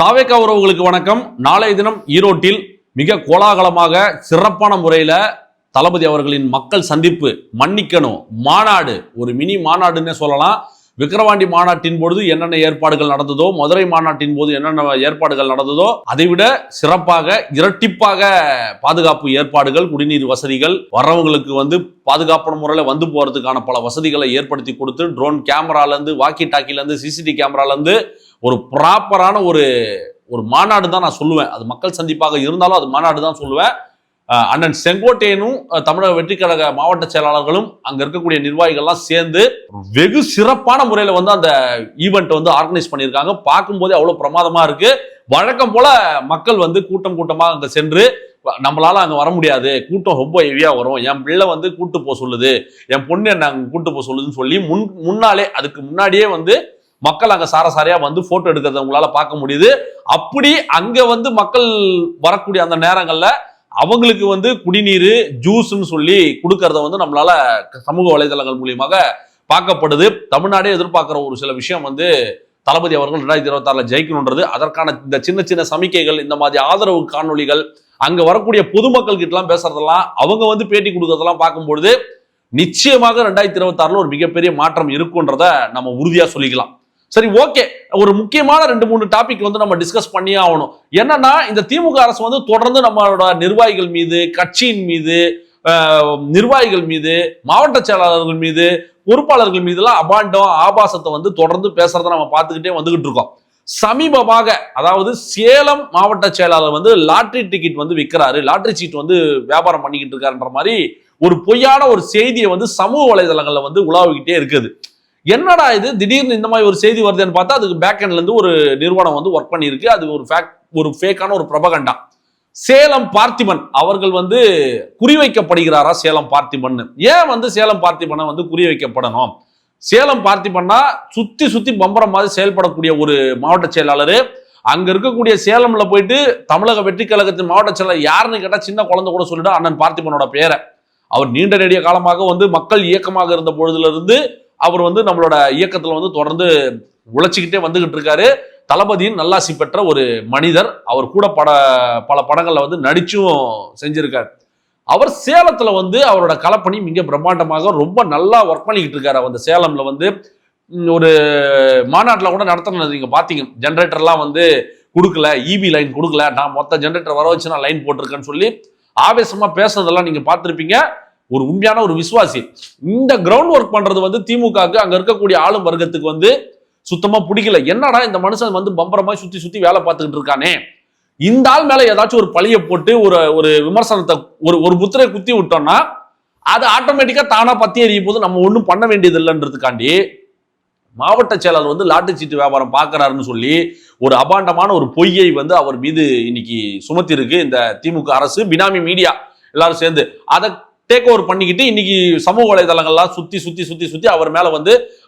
தாவேகா உறவுகளுக்கு வணக்கம். நாளைய தினம் ஈரோட்டில் மிக கோலாகலமாக சிறப்பான முறையில தளபதி அவர்களின் மக்கள் சந்திப்பு, மன்னிக்கணும் மாநாடு, ஒரு மினி மாநாடுன்னே சொல்லலாம். விக்கிரவாண்டி மாநாட்டின் பொழுது என்னென்ன ஏற்பாடுகள் நடந்ததோ, மதுரை மாநாட்டின் போது என்னென்ன ஏற்பாடுகள் நடந்ததோ அதைவிட சிறப்பாக இரட்டிப்பாக பாதுகாப்பு ஏற்பாடுகள், குடிநீர் வசதிகள், வர்றவங்களுக்கு பாதுகாப்பான முறையில் வந்து போறதுக்கான பல வசதிகளை ஏற்படுத்தி கொடுத்து, ட்ரோன் கேமரால இருந்து, வாக்கி டாக்கில இருந்து, சிசிடிவி கேமரால இருந்து ஒரு ப்ராப்பரான ஒரு மாநாடு தான் நான் சொல்லுவேன். அது மக்கள் சந்திப்பாக இருந்தாலும் அது மாநாடு தான் சொல்லுவேன். அண்ணன் செங்கோட்டையனும் தமிழக வெற்றி கழக மாவட்ட செயலாளர்களும் அங்க இருக்கக்கூடிய நிர்வாகிகள்லாம் சேர்ந்து வெகு சிறப்பான முறையில அந்த ஈவெண்ட் ஆர்கனைஸ் பண்ணியிருக்காங்க. பார்க்கும்போதே அவ்வளவு பிரமாதமா இருக்கு. வழக்கம் போல மக்கள் கூட்டம் கூட்டமாக அங்க சென்று, நம்மளால அங்க வர முடியாது, கூட்டம் ரொம்ப ஹெவியா வரும், என் பிள்ளை கூட்டு போக சொல்லுது, என் பொண்ணு என்ன அங்க கூட்டு போக சொல்லுதுன்னு சொல்லி முன்னாலே அதுக்கு முன்னாடியே மக்கள் அங்க சாரசாரியா போட்டோ எடுக்கிறத உங்களால பார்க்க முடியுது. அப்படி அங்க மக்கள் வரக்கூடிய அந்த நேரங்கள்ல அவங்களுக்கு குடிநீர், ஜூஸ்ன்னு சொல்லி கொடுக்கறத நம்மளால சமூக வலைதளங்கள் மூலியமாக பார்க்கப்படுது. தமிழ்நாடே எதிர்பார்க்கிற ஒரு சில விஷயம் தளபதி அவர்கள் 2026 ஜெயிக்கணும்ன்றது. அதற்கான இந்த சின்ன சின்ன சமிக்கைகள், இந்த மாதிரி ஆதரவு காணொலிகள், அங்க வரக்கூடிய பொதுமக்கள் கிட்ட எல்லாம் பேசுறதெல்லாம், அவங்க பேட்டி கொடுக்கறதெல்லாம் பார்க்கும்பொழுது நிச்சயமாக 2026 ஒரு மிகப்பெரிய மாற்றம் இருக்குன்றத நம்ம உறுதியா சொல்லிக்கலாம். சரி, ஓகே, ஒரு முக்கியமான 2-3 டாபிக் நம்ம டிஸ்கஸ் பண்ணியே ஆகணும். என்னன்னா, இந்த திமுக அரசு தொடர்ந்து நம்மளோட நிர்வாகிகள் மீது, கட்சியின் மீது, நிர்வாகிகள் மீது, மாவட்ட செயலாளர்கள் மீது, பொறுப்பாளர்கள் மீது எல்லாம் அபாண்டம், ஆபாசத்தை தொடர்ந்து பேசுறதை நம்ம பார்த்துக்கிட்டே வந்துகிட்டு இருக்கோம். சமீபமாக, அதாவது சேலம் மாவட்ட செயலாளர் லாட்டரி டிக்கெட் விற்கிறாரு, லாட்டரி சீட் வியாபாரம் பண்ணிக்கிட்டு இருக்காருன்ற மாதிரி ஒரு பொய்யான ஒரு செய்தியை சமூக வலைதளங்கள்ல உலாவிக்கிட்டே இருக்குது. என்னடா இது, திடீர்னு இந்த மாதிரி ஒரு செய்தி வருதுன்னு பார்த்தா அதுக்கு பேக் எண்ட்ல இருந்து ஒரு நிறுவனம் ஒர்க் பண்ணியிருக்கு. அது ஒரு ஃபேக்கான ஒரு பிரபகண்டா. சேலம் பார்த்திபன் அவர்கள் குறிவைக்கப்படுகிறாரா? சேலம் பார்த்திபன் ஏன் சேலம் பார்த்திபனை குறிவைக்கப்படணும்? சேலம் பார்த்திபன்னா சுத்தி சுத்தி பம்பரம் மாதிரி செயல்படக்கூடிய ஒரு மாவட்ட செயலாளர். அங்க இருக்கக்கூடிய சேலம்ல போயிட்டு தமிழக வெற்றி கழகத்தின் மாவட்ட செயலாளர் யாருன்னு கேட்டா சின்ன குழந்தை கூட சொல்லிட்டு அண்ணன் பார்த்திபனோட பேரை. அவர் நீண்ட நெடிய காலமாக மக்கள் இயக்கமாக இருந்த பொழுதுல இருந்து அவர் நம்மளோட இயக்கத்துல தொடர்ந்து உழைச்சிக்கிட்டே வந்துகிட்டு இருக்காரு. தளபதியின் நல்லாசி பெற்ற ஒரு மனிதர். அவர் கூட பல படங்கள்ல நடிச்சும் செஞ்சிருக்காரு. அவர் சேலத்துல அவரோட களப்பணி மிக பிரம்மாண்டமாக ரொம்ப நல்லா ஒர்க் பண்ணிக்கிட்டு இருக்காரு. அந்த சேலம்ல ஒரு மாநாட்டில் கூட நடத்தினது நீங்க பாத்தீங்க. ஜென்ரேட்டர்லாம் கொடுக்கல, இபி லைன் கொடுக்கல, நான் மொத்த ஜென்ரேட்டர் வர வச்சு நான் லைன் போட்டிருக்கேன்னு சொல்லி ஆவேசமா பேசுறதெல்லாம் நீங்க பார்த்திருப்பீங்க. ஒரு உண்மையான ஒரு விசுவாசி. இந்த கிரவுண்ட் ஒர்க் பண்றது திமுகவுக்கு, அங்க இருக்கக்கூடிய ஆளும் வர்க்கத்துக்கு சுத்தமா பிடிக்கல. என்னடா இந்த மனுஷன் பம்பரமா சுத்தி சுத்தி வேலை பார்த்துக்கிட்டு இருக்கானே, இந்த ஆள் மேல ஏதாச்சும் ஒரு பழிய போட்டு ஒரு விமர்சனத்தை ஒரு முத்திரை குத்தி விட்டோம்னா அது ஆட்டோமேட்டிக்கா தானா பத்தி எறியும் போது நம்ம ஒன்றும் பண்ண வேண்டியது இல்லைன்றதுக்காண்டி மாவட்ட செயலாளர் லாட்டரி சீட்டு வியாபாரம் பார்க்கிறாருன்னு சொல்லி ஒரு அபாண்டமான ஒரு பொய்யை அவர் மீது இன்னைக்கு சுமத்தி இருக்கு இந்த திமுக அரசு. பினாமி மீடியா எல்லாரும் சேர்ந்து அதை டேக் ஓவர் பண்ணிக்கிட்டு இன்னைக்கு சமூக வலைதளங்கள்லாம் சுத்தி சுத்தி சுத்தி சுத்தி அவர் மேல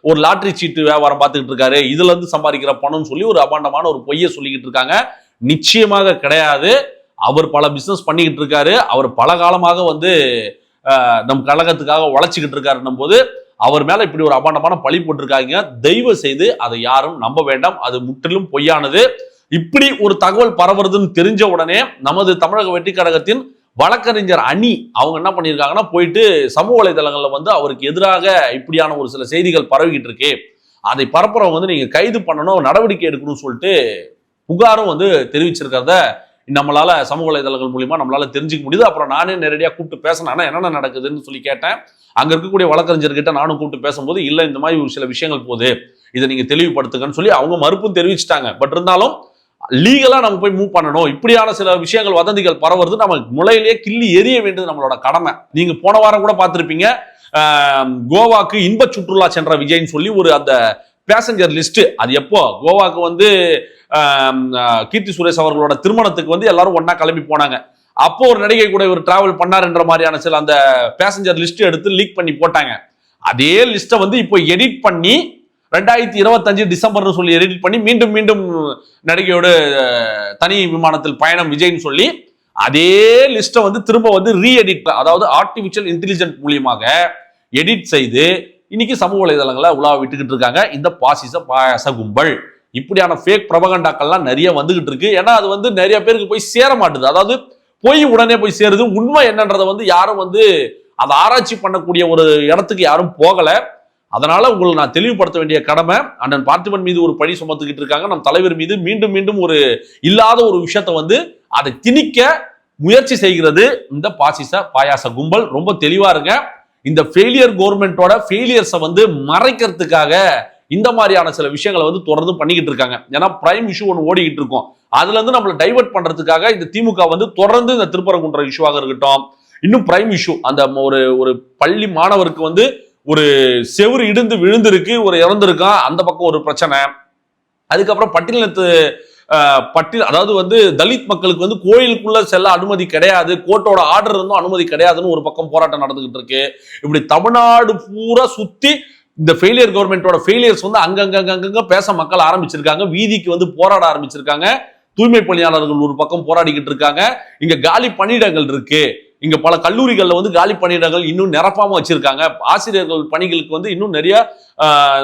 ஒரு லாட்டரி சீட்டு வியாபாரம் பார்த்துக்கிட்டு இருக்காரு, இதுல இருந்து சம்பாதிக்கிற பணம்னு சொல்லி ஒரு அபாண்டமான ஒரு பொய்யை சொல்லிக்கிட்டு இருக்காங்க. நிச்சயமாக கிடையாது. அவர் பல பிசினஸ் பண்ணிக்கிட்டு இருக்காரு. அவர் பல காலமாக நம் கழகத்துக்காக உழைச்சிக்கிட்டு இருக்காருன்னும் போது அவர் மேல இப்படி ஒரு அபாண்டமான பழி போட்டிருக்காங்க. தயவு செய்து அதை யாரும் நம்ப வேண்டாம். அது முற்றிலும் பொய்யானது. இப்படி ஒரு தகவல் பரவுறதுன்னு தெரிஞ்ச உடனே நமது தமிழக வெற்றி கழகத்தின் வழக்கறிஞர் அணி அவங்க என்ன பண்ணியிருக்காங்கன்னா, போயிட்டு சமூக வலைதளங்கள்ல அவருக்கு எதிராக இப்படியான ஒரு சில செய்திகள் பரவிக்கிட்டு இருக்கு, அதை பரப்புறவங்க நீங்க கைது பண்ணணும், நடவடிக்கை எடுக்கணும்னு சொல்லிட்டு புகாரும் தெரிவிச்சிருக்கிறத நம்மளால சமூக வலைதளங்கள் மூலியமா நம்மளால தெரிஞ்சுக்க முடியுது. அப்புறம் நானே நேரடியாக கூப்பிட்டு பேசினேன், என்னென்ன நடக்குதுன்னு சொல்லி கேட்டேன். அங்க இருக்கக்கூடிய வழக்கறிஞர்கிட்ட நானும் கூப்பிட்டு பேசும்போது, இல்லை இந்த மாதிரி ஒரு சில விஷயங்கள் போகுது, இதை நீங்க தெளிவுபடுத்துங்கன்னு சொல்லி அவங்க மறுப்பும் தெரிவிச்சுட்டாங்க. பட் இருந்தாலும் லீகலா நம்ம போய் மூவ் பண்ணணும். இப்படியான சில விஷயங்கள், வதந்திகள் பரவுறது நம்ம முளையிலேயே கிள்ளி எரிய வேண்டியது நம்மளோட கடமை. நீங்க போன வாரம் கூட பார்த்திருப்பீங்க, கோவாக்கு இன்ப சுற்றுலா சென்ற விஜய்ன்னு சொல்லி ஒரு அந்த பேசஞ்சர் லிஸ்ட். அது எப்போ கோவாக்கு கீர்த்தி சுரேஷ் அவர்களோட திருமணத்துக்கு எல்லாரும் ஒன்னா கிளம்பி போனாங்க. அப்போ ஒரு நடிகை கூட இவர் டிராவல் பண்ணாருன்ற மாதிரியான சில அந்த பேசஞ்சர் லிஸ்ட் எடுத்து லீக் பண்ணி போட்டாங்க. அதே லிஸ்ட்டை இப்போ எடிட் பண்ணி 2025 டிசம்பர்னு சொல்லி எடிட் பண்ணி மீண்டும் மீண்டும் நடிகையோட தனி விமானத்தில் பயணம் விஜய்ன்னு சொல்லி அதே லிஸ்ட்டை திரும்ப ரீஎடிட், அதாவது ஆர்டிபிஷியல் இன்டெலிஜென்ட் மூலியமாக எடிட் செய்து இன்னைக்கு சமூக வலைதளங்களை உலா விட்டுக்கிட்டு இருக்காங்க இந்த பாசிச பாயாச கும்பல். இப்படியான ஃபேக் பிரபகண்டாக்கள்லாம் நிறைய வந்துகிட்டு இருக்கு. ஏன்னா அது வந்து நிறைய பேருக்கு போய் சேர மாட்டுது. அதாவது போய் உடனே போய் சேருது. உண்மை என்னன்றதை வந்து யாரும் வந்து அதை ஆராய்ச்சி பண்ணக்கூடிய ஒரு இடத்துக்கு யாரும் போகல. அதனால உங்களை நான் தெளிவுபடுத்த வேண்டிய கடமை. அண்ணன் பார்த்திபன் மீது ஒரு பழி சுமத்துக்கிட்டு இருக்காங்க. நம் தலைவர் மீது மீண்டும் மீண்டும் ஒரு இல்லாத ஒரு விஷயத்தை வந்து அதை திணிக்க முயற்சி செய்கிறது இந்த பாசிச பாயாச கும்பல். ரொம்ப தெளிவா இருங்க. இந்த ஃபெயிலியர் கவர்மெண்டோட ஃபெயிலியர்ஸை வந்து மறைக்கிறதுக்காக இந்த மாதிரியான சில விஷயங்களை வந்து தொடர்ந்து பண்ணிக்கிட்டு இருக்காங்க. ஏன்னா பிரைம் இஷ்யூ ஒன்று ஓடிக்கிட்டு இருக்கும். அதுல இருந்து நம்மளை டைவர்ட் பண்றதுக்காக இந்த திமுக வந்து தொடர்ந்து இந்த திருப்பரங்குன்ற இஷ்யூவாக இருக்கட்டும், இன்னும் பிரைம் இஷ்யூ அந்த ஒரு பள்ளி மாணவருக்கு வந்து ஒரு செவுறு இடிந்து விழுந்திருக்கு, ஒரு இறந்திருக்கான், அந்த பக்கம் ஒரு பிரச்சனை. அதுக்கப்புறம் அதாவது வந்து தலித் மக்களுக்கு வந்து கோயிலுக்குள்ள செல்ல அனுமதி கிடையாது, கோர்ட்டோட ஆர்டர் இருந்தும் அனுமதி கிடையாதுன்னு ஒரு பக்கம் போராட்டம் நடந்துகிட்டு இருக்கு. இப்படி தமிழ்நாடு பூரா சுத்தி இந்த ஃபெயிலியர் கவர்மெண்டோட ஃபெயிலியர்ஸ் வந்து அங்கங்க பேச மக்கள் ஆரம்பிச்சிருக்காங்க. வீதிக்கு வந்து போராட ஆரம்பிச்சிருக்காங்க. தூய்மை பணியாளர்கள் ஒரு பக்கம் போராடிக்கிட்டு இருக்காங்க. இங்க காலி பணியிடங்கள் இருக்கு. இங்க பல கல்லூரிகள்ல வந்து காலி பணியிடங்கள் இன்னும் நிரப்பாம வச்சிருக்காங்க. ஆசிரியர்கள் பணிகளுக்கு வந்து இன்னும் நிறைய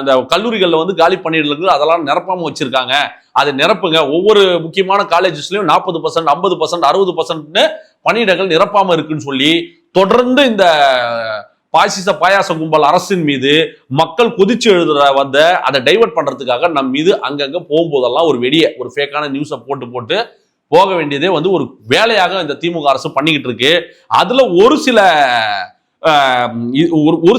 இந்த கல்லூரிகள்ல வந்து காலி பணியிடங்கள் அதெல்லாம் நிரப்பாம வச்சிருக்காங்க. அதை நிரப்புங்க. ஒவ்வொரு முக்கியமான காலேஜஸ்லயும் 40%, 50%, 60% பணியிடங்கள் நிரப்பாம இருக்குன்னு சொல்லி தொடர்ந்து இந்த பாசிச பாயாச கும்பல் அரசின் மீது மக்கள் கொதிச்சு எழுதுற அதை டைவர்ட் பண்றதுக்காக நம் மீது அங்கங்க போகும்போதெல்லாம் ஒரு ஒரு ஃபேக்கான நியூஸை போட்டு போக வேண்டியதே வந்து ஒரு வேலையாக இந்த திமுக அரசு பண்ணிக்கிட்டு இருக்கு. அதுல ஒரு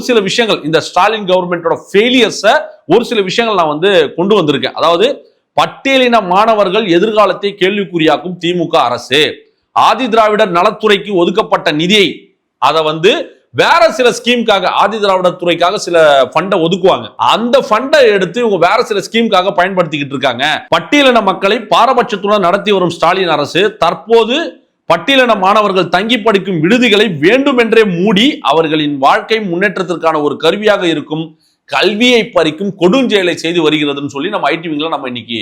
சில விஷயங்கள் இந்த ஸ்டாலின் கவர்மெண்டோட ஃபெயிலியர்ஸை ஒரு சில விஷயங்கள் நான் வந்து கொண்டு வந்திருக்கேன். அதாவது பட்டியலின மாணவர்கள் எதிர்காலத்தை கேள்விக்குறியாக்கும் திமுக அரசு, ஆதி திராவிடர் நலத்துறைக்கு ஒதுக்கப்பட்ட நிதியை அதை வந்து வேற சில ஸ்கீம்காக ஆதி திராவிடர் துறைக்காக சில ஃபண்டை ஒதுக்குவாங்க. அந்த ஃபண்டை எடுத்து இவங்க வேற சில ஸ்கீம்காக பயன்படுத்திக்கிட்டு இருக்காங்க. பட்டியலின மக்களை பாரபட்சத்துடன் நடத்தி வரும் ஸ்டாலின் அரசு தற்போது பட்டியலின மாணவர்கள் தங்கி படிக்கும் விடுதிகளை வேண்டுமென்றே மூடி அவர்களின் வாழ்க்கை முன்னேற்றத்திற்கான ஒரு கருவியாக இருக்கும் கல்வியை பறிக்கும் கொடுஞ்செயலை செய்து வருகிறதுன்னு சொல்லி நம்ம ஐடிவிங்ல நம்ம இன்னைக்கு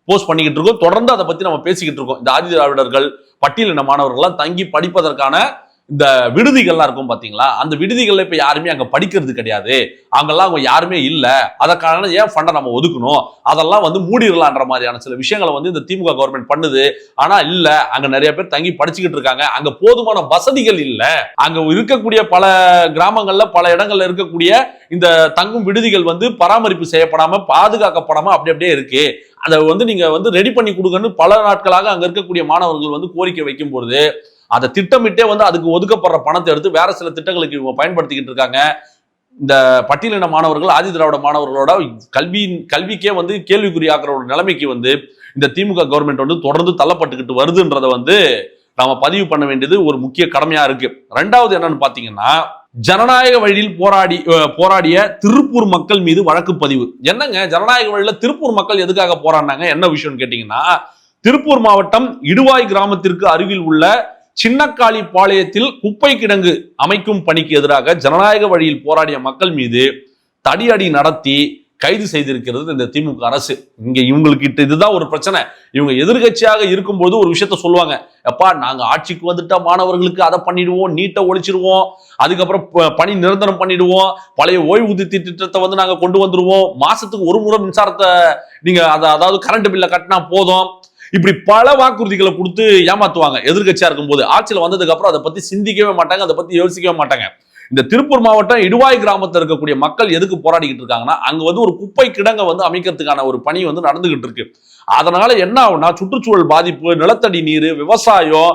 போஸ்ட் பண்ணிக்கிட்டு இருக்கோம். தொடர்ந்து அதை பத்தி நம்ம பேசிக்கிட்டு இருக்கோம். இந்த ஆதி திராவிடர்கள் பட்டியலின மாணவர்கள்லாம் தங்கி படிப்பதற்கான இந்த விடுதிகள்லாம் இருக்கும் பாத்தீங்களா, அந்த விடுதிகள்ல இப்ப யாருமே அங்க படிக்கிறது கிடையாது. அங்கெல்லாம் அவங்க யாருமே இல்ல. அதற்கான ஏன் ஃபண்டை நம்ம ஒதுக்கணும், அதெல்லாம் வந்து மூடிடலான்ற மாதிரியான சில விஷயங்களை வந்து இந்த திமுக கவர்மெண்ட் பண்ணுது. ஆனா இல்ல, அங்க நிறைய பேர் தங்கி படிச்சுக்கிட்டு இருக்காங்க. அங்க போதுமான வசதிகள் இல்ல. அங்க இருக்கக்கூடிய பல கிராமங்கள்ல பல இடங்கள்ல இருக்கக்கூடிய இந்த தங்கும் விடுதிகள் வந்து பராமரிப்பு செய்யப்படாம பாதுகாக்கப்படாம அப்படியே இருக்கு. அதை வந்து நீங்க வந்து ரெடி பண்ணி கொடுங்கன்னு பல நாட்களாக அங்க இருக்கக்கூடிய மாணவர்கள் வந்து கோரிக்கை வைக்கும் பொழுது அதை திட்டமிட்டே வந்து அதுக்கு ஒதுக்கப்படுற பணத்தை எடுத்து வேற சில திட்டங்களுக்கு இவங்க பயன்படுத்திக்கிட்டு இருக்காங்க. இந்த பட்டியலின மாணவர்கள் ஆதி திராவிட மாணவர்களோட கல்விக்கே வந்து கேள்விக்குறியாக்குற ஒரு நிலைமைக்கு வந்து இந்த திமுக கவர்மெண்ட் வந்து தொடர்ந்து தள்ளப்பட்டுக்கிட்டு வருதுன்றதை வந்து நாம பதிவு பண்ண வேண்டியது ஒரு முக்கிய கடமையா இருக்கு. ரெண்டாவது என்னன்னு பாத்தீங்கன்னா, ஜனநாயக வழியில் போராடிய திருப்பூர் மக்கள் மீது வழக்கு பதிவு. என்னங்க ஜனநாயக வழியில திருப்பூர் மக்கள் எதுக்காக போராடினாங்க, என்ன விஷயம்னு கேட்டீங்கன்னா, திருப்பூர் மாவட்டம் இடுவாய் கிராமத்திற்கு அருகில் உள்ள சின்னக்காளி பாளையத்தில் குப்பை கிடங்கு அமைக்கும் பணிக்கு எதிராக ஜனநாயக வழியில் போராடிய மக்கள் மீது தடியடி நடத்தி கைது செய்திருக்கிறது இந்த திமுக அரசு. இங்க இவங்களுக்கு இதுதான் ஒரு பிரச்சனை. இவங்க எதிர்கட்சியாக இருக்கும்போது ஒரு விஷயத்த சொல்லுவாங்க, எப்பா நாங்க ஆட்சிக்கு வந்துட்டா மாணவர்களுக்கு அதை பண்ணிடுவோம், நீட்டை ஒழிச்சிருவோம், அதுக்கப்புறம் பணி நிரந்தரம் பண்ணிடுவோம், பழைய ஓய்வூதிய திட்டத்தை வந்து நாங்க கொண்டு வந்துருவோம், மாசத்துக்கு ஒரு முறை மின்சாரத்தை நீங்க அதாவது கரண்ட் பில்ல கட்டினா போதும். இப்படி பல வாக்குறுதிகளை கொடுத்து ஏமாத்துவாங்க. எதிர்கட்சியா இருக்கும்போது ஆட்சியில் வந்ததுக்கு அப்புறம் அதை பத்தி சிந்திக்கவே மாட்டாங்க, அதை பத்தி யோசிக்கவே மாட்டாங்க. இந்த திருப்பூர் மாவட்டம் இடுவாய் கிராமத்தில் இருக்கக்கூடிய மக்கள் எதுக்கு போராடிக்கிட்டு இருக்காங்கன்னா, அங்க வந்து ஒரு குப்பை கிடங்க வந்து அமைக்கிறதுக்கான ஒரு பணி வந்து நடந்துகிட்டு இருக்கு. அதனால என்ன ஆகும்னா, சுற்றுச்சூழல் பாதிப்பு, நிலத்தடி நீர், விவசாயம்,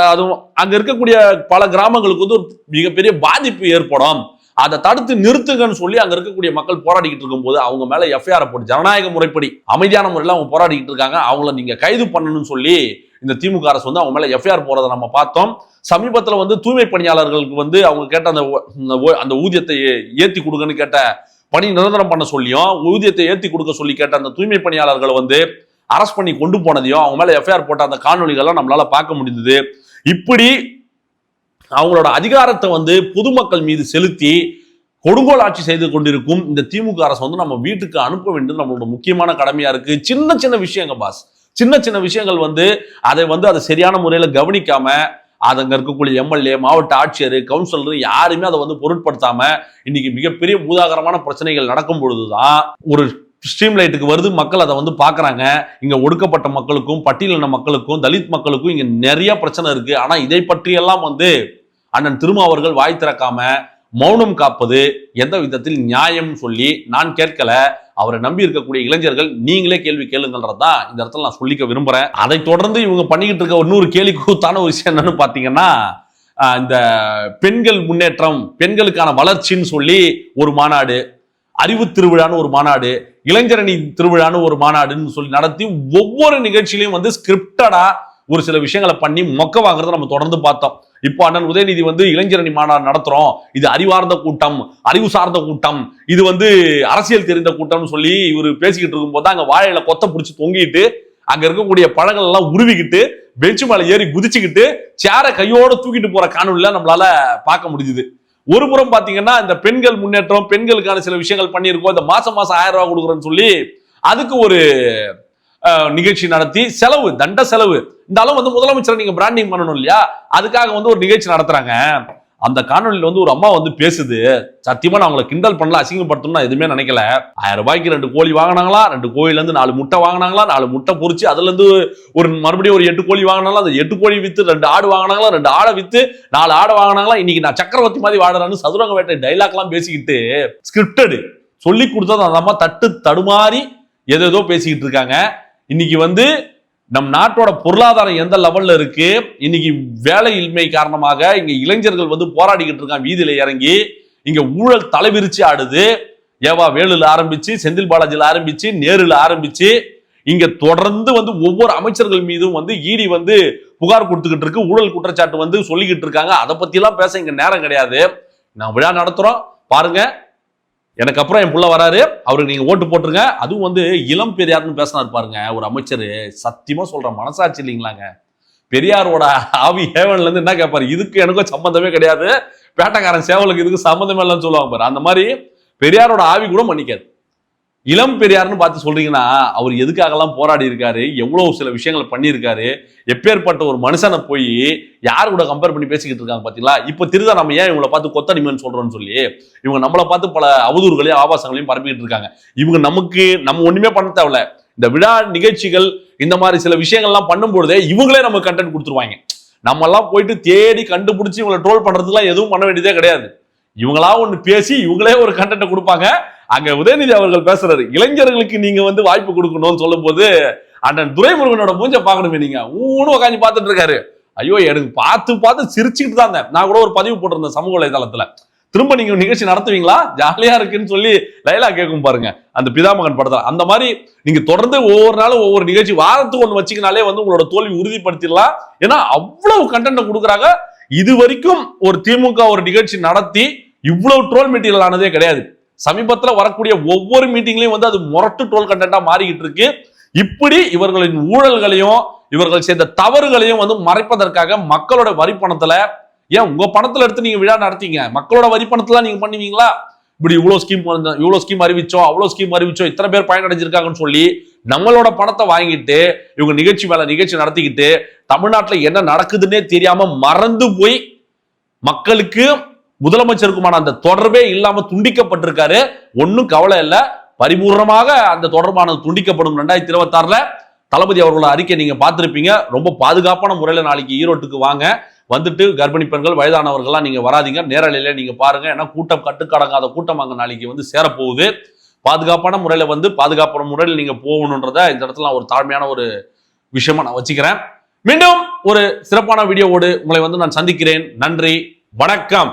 அதுவும் அங்க இருக்கக்கூடிய பல கிராமங்களுக்கு வந்து ஒரு மிகப்பெரிய பாதிப்பு ஏற்படும். அதை தடுத்து நிறுத்துங்கன்னு சொல்லி அங்க இருக்கக்கூடிய மக்கள் போராடிக்கிட்டு இருக்கும் போது அவங்க மேல எஃப்ஐஆர் போட்டு ஜனநாயக முறைப்படி அமைதியான முறையில் அவங்க போராடிக்கிட்டு இருக்காங்க, அவங்கள நீங்க கைது பண்ணணும்னு சொல்லி இந்த திமுக அரசு வந்து அவங்க மேல எஃப்ஐஆர் போறதை நம்ம பார்த்தோம். சமீபத்தில் வந்து தூய்மை பணியாளர்களுக்கு வந்து அவங்க கேட்ட அந்த ஊதியத்தை ஏற்றி கொடுங்கன்னு கேட்ட, பணி நிரந்தரம் பண்ண சொல்லியும் ஊதியத்தை ஏற்றி கொடுக்க சொல்லி கேட்ட அந்த தூய்மை பணியாளர்களை வந்து அரெஸ்ட் பண்ணி கொண்டு போனதையும் அவங்க மேல எஃப்ஐஆர் போட்ட அந்த காணொலிகள்லாம் நம்மளால பார்க்க முடிந்தது. இப்படி அவங்களோட அதிகாரத்தை வந்து பொதுமக்கள் மீது செலுத்தி கொடுங்கோல் ஆட்சி செய்து கொண்டிருக்கும் இந்த திமுக அரசு வந்து நம்ம வீட்டுக்கு அனுப்ப வேண்டியது நம்மளோட முக்கியமான கடமையா இருக்கு. சின்ன சின்ன விஷயங்கள் பாஸ், சின்ன சின்ன விஷயங்கள் வந்து அதை சரியான முறையில் கவனிக்காம அங்க இருக்கக்கூடிய எம்எல்ஏ, மாவட்ட ஆட்சியர், கவுன்சிலர் யாருமே அதை வந்து பொருட்படுத்தாம இன்னைக்கு மிகப்பெரிய பூதாகரமான பிரச்சனைகள் நடக்கும் பொழுதுதான் ஒரு ஸ்ட்ரீம் லைட்டுக்கு வருது, மக்கள் அதை வந்து பாக்குறாங்க. இங்க ஒடுக்கப்பட்ட மக்களுக்கும் பட்டியலின மக்களுக்கும் தலித் மக்களுக்கும் இங்க நிறைய பிரச்சனை இருக்கு. ஆனா இதை பற்றியெல்லாம் வந்து அண்ணன் திருமாவர்கள் வாய் திறக்காம மௌனம் காப்பது எந்த விதத்தில் நியாயம் சொல்லி நான் கேட்கல. அவரை நம்பி இருக்கக்கூடிய இளைஞர்கள் நீங்களே கேள்வி கேளுங்கன்றதான் இந்த இடத்துல நான் சொல்லிக்க விரும்புறேன். அதை தொடர்ந்து இவங்க பண்ணிக்கிட்டு இருக்க இன்னொரு கேலி கூத்தான ஒரு விஷயம் என்னன்னு பாத்தீங்கன்னா, இந்த பெண்கள் முன்னேற்றம், பெண்களுக்கான வளர்ச்சின்னு சொல்லி ஒரு மாநாடு, அறிவு திருவிழான்னு ஒரு மாநாடு, இளைஞரணி திருவிழான்னு ஒரு மாநாடுன்னு சொல்லி நடத்தி ஒவ்வொரு நிகழ்ச்சியிலையும் வந்து ஸ்கிரிப்டடா ஒரு சில விஷயங்களை பண்ணி மொக்க வாங்குறத நம்ம தொடர்ந்து பார்த்தோம். இப்போ அண்ணன் உதயநிதி வந்து இளைஞரணி மாநாடு நடத்துறோம், இது அறிவார்ந்த கூட்டம், அறிவு சார்ந்த கூட்டம், இது வந்து அரசியல் தெரிந்த கூட்டம்னு சொல்லி இவர் பேசிக்கிட்டு இருக்கும் போது அங்க வாழையில கொத்த பிடிச்சி தொங்கிட்டு அங்க இருக்கக்கூடிய பழங்கள் எல்லாம் உருவிக்கிட்டு பெஞ்சு மேல ஏறி குதிச்சுக்கிட்டு சேரை கையோட தூக்கிட்டு போற காணொலியில நம்மளால பார்க்க முடியுது. ஒரு புறம் பாத்தீங்கன்னா இந்த பெண்கள் முன்னேற்றம், பெண்களுக்கான சில விஷயங்கள் பண்ணியிருக்கோம், இந்த மாசம் 1000 ரூபாய் கொடுக்குறேன்னு சொல்லி அதுக்கு ஒரு நிகழ்ச்சி நடத்தி செலவு, தண்ட செலவு. இந்த அளவு வந்து முதலமைச்சரை நீங்க பிராண்டிங் பண்ணணும் இல்லையா, அதுக்காக வந்து ஒரு நிகழ்ச்சி நடத்துறாங்க. அந்த காணொலியில் வந்து ஒரு அம்மா வந்து பேசுது, சத்தியமா நான் அவங்களை கிண்டல் பண்ணல, அசிங்கப்படுத்தணும்னு நான் நினைக்கல. 1000 ரூபாய்க்கு 2 கோழி வாங்கினாங்களா, 2 கோழில இருந்து 4 முட்டை வாங்கினாங்களா, 4 முட்டை பொறிச்சு அதுல இருந்து மறுபடியும் ஒரு 8 கோழி வாங்கினாங்களா, அந்த 8 கோழி வித்து 2 ஆடு வாங்கினாங்களா, 2 ஆடை வித்து 4 ஆடை வாங்கினாங்களா, இன்னைக்கு நான் சக்கரவர்த்தி மாதிரி வாடுறான்னு சதுரங்க வேட்டை டைலாக் எல்லாம் பேசிக்கிட்டு ஸ்கிரிப்டடு சொல்லி கொடுத்தது அந்த அம்மா தட்டு தடுமாறி ஏதோ பேசிக்கிட்டு இருக்காங்க. இன்னைக்கு வந்து நம் நாட்டோட பொருளாதாரம் எந்த லெவல்ல இருக்கு, இன்னைக்கு வேலை இன்மை காரணமாக இங்க இளைஞர்கள் வந்து போராடிக்கிட்டு இருக்காங்க வீதியில இறங்கி. இங்க ஊழல் தலைவிரிச்சு ஆடுது. ஏவா வேலுல ஆரம்பிச்சு, செந்தில் பாலாஜில ஆரம்பிச்சு, நேருல ஆரம்பிச்சு இங்க தொடர்ந்து வந்து ஒவ்வொரு அமைச்சர்கள் மீதும் வந்து ஈடி வந்து புகார் கொடுத்துக்கிட்டு இருக்கு, ஊழல் குற்றச்சாட்டு வந்து சொல்லிக்கிட்டு இருக்காங்க. அதை பத்தி எல்லாம் பேச இங்க நேரம் கிடையாது. நான் விழா நடத்துறோம் பாருங்க, எனக்கு அப்புறம் என் புள்ள வராரு, அவருக்கு நீங்க ஓட்டு போட்டுருங்க. அதுவும் வந்து இளம் பெரியார்னு பேசினார் பாருங்க ஒரு அமைச்சர், சத்தியமா சொல்ற மனசாட்சி இல்லைங்களாங்க. பெரியாரோட ஆவி ஹேவன்ல இருந்து என்ன கேட்பாரு, இதுக்கு எனக்கும் சம்பந்தமே கிடையாது, பேட்டக்காரன் சேவலுக்கு இதுக்கு சம்பந்தமே இல்லைன்னு சொல்லுவாங்க பாரு. அந்த மாதிரி பெரியாரோட ஆவி கூட மன்னிக்காது. இளம் பெரியார்னு பார்த்து சொல்றீங்கன்னா அவர் எதுக்காகலாம் போராடி இருக்காரு, எவ்வளவு சில விஷயங்கள் பண்ணியிருக்காரு, எப்பேற்பட்ட ஒரு மனுஷனை போய் யார் கூட கம்பேர் பண்ணி பேசிக்கிட்டு இருக்காங்க பாத்தீங்களா. இப்ப திருதா நம்ம ஏன் இவங்களை பார்த்து கொத்தடிமைன்னு சொல்றோம்னு சொல்லி இவங்க நம்மளை பார்த்து பல அவதூறுகளையும் ஆபாசங்களையும் பரப்பிக்கிட்டு இருக்காங்க. இவங்க நம்ம ஒண்ணுமே பண்ண தேவையில்ல. இந்த விழா நிகழ்ச்சிகள் இந்த மாதிரி சில விஷயங்கள்லாம் பண்ணும்போதே இவங்களே நமக்கு கண்டென்ட் கொடுத்துருவாங்க. நம்ம எல்லாம் போயிட்டு தேடி கண்டுபிடிச்சு இவங்களை ட்ரோல் பண்றதுலாம் எதுவும் பண்ண வேண்டியதே கிடையாது. இவங்களா ஒண்ணு பேசி இவங்களே ஒரு கண்டென்ட் கொடுப்பாங்க. அங்க உதயநிதி அவர்கள் பேசுறாரு, இளைஞர்களுக்கு நீங்க வந்து வாய்ப்பு கொடுக்கணும்னு சொல்லும் போது அண்ணன் துரைமுருகனோட மூஞ்ச பாக்கணுமே, நீங்க ஊன்னு உட்காந்து பார்த்துட்டு இருக்காரு. ஐயோ, எனக்கு பார்த்து சிரிச்சுக்கிட்டு தான் இருந்தேன். நான் கூட ஒரு பதிவு போட்டிருந்தேன் சமூக வலைதளத்துல, திரும்ப நீங்க நிகழ்ச்சி நடத்துவீங்களா, ஜாலியா இருக்குன்னு சொல்லி லைலா கேட்கும் பாருங்க அந்த பிதாமகன் படத்துல. அந்த மாதிரி நீங்க தொடர்ந்து ஒவ்வொரு நாளும் ஒவ்வொரு நிகழ்ச்சி வாரத்துக்கு ஒண்ணு வச்சுக்கினாலே வந்து உங்களோட தோல்வி உறுதிப்படுத்திடலாம். ஏன்னா அவ்வளவு கண்டென்ட் கொடுக்குறாங்க. இது வரைக்கும் ஒரு திமுக ஒரு நிகழ்ச்சி நடத்தி இவ்வளவு ட்ரோல் மெட்டீரியல் ஆனதே கிடையாது. சமீபத்தில் வரக்கூடிய ஒவ்வொரு மீட்டிங்லயும் வந்து அது முரட்டு ட்ரோல் கண்டென்ட்டா மாறிக்கிட்டு இருக்கு. இப்படி இவர்களின் ஊழல்களையும் இவர்கள் செய்த தவறுகளையும் வந்து மறைப்பதற்காக மக்களோட வரி பணத்துல, ஏன் உங்க பணத்துல எடுத்து நீங்க விழா நடத்தீங்க, மக்களோட வரி பணத்துல நீங்க பண்ணுவீங்களா? இப்படி இவ்வளவு ஸ்கீம் அறிவிச்சோம், அவ்வளவு ஸ்கீம் அறிவிச்சோம், இத்தனை பேர் பயனடைஞ்சிருக்காங்கன்னு சொல்லி நம்மளோட பணத்தை வாங்கிட்டு இவங்க நிகழ்ச்சி மேல நிகழ்ச்சி நடத்திக்கிட்டு தமிழ்நாட்டுல என்ன நடக்குதுன்னே தெரியாம மறந்து போய் மக்களுக்கு முதலமைச்சருக்குமான அந்த தொடர்பே இல்லாம துண்டிக்கப்பட்டிருக்காரு. ஒன்னும் கவலை இல்லை, பரிபூர்ணமாக அந்த தொடர்பானது துண்டிக்கப்படும். 2026 தளபதி அவர்களோட அறிக்கை நீங்க பார்த்திருப்பீங்க. ரொம்ப பாதுகாப்பான முறையில நாளைக்கு ஈரோட்டுக்கு வாங்க, வந்துட்டு கர்ப்பிணி பெண்கள் வயதானவர்கள்லாம் நீங்க வராதிங்க, நேரலையில நீங்க பாருங்க. ஏன்னா கூட்டம் கட்டுக்கடங்காத கூட்டம் அங்க நாளைக்கு வந்து சேரப்போகுது. பாதுகாப்பான முறையில வந்து பாதுகாப்பான முறையில் நீங்க போகணுன்றத இந்த இடத்துல ஒரு தாழ்மையான ஒரு விஷயமா நான் வச்சுக்கிறேன். மீண்டும் ஒரு சிறப்பான வீடியோவோடு உங்களை வந்து நான் சந்திக்கிறேன். நன்றி, வணக்கம்.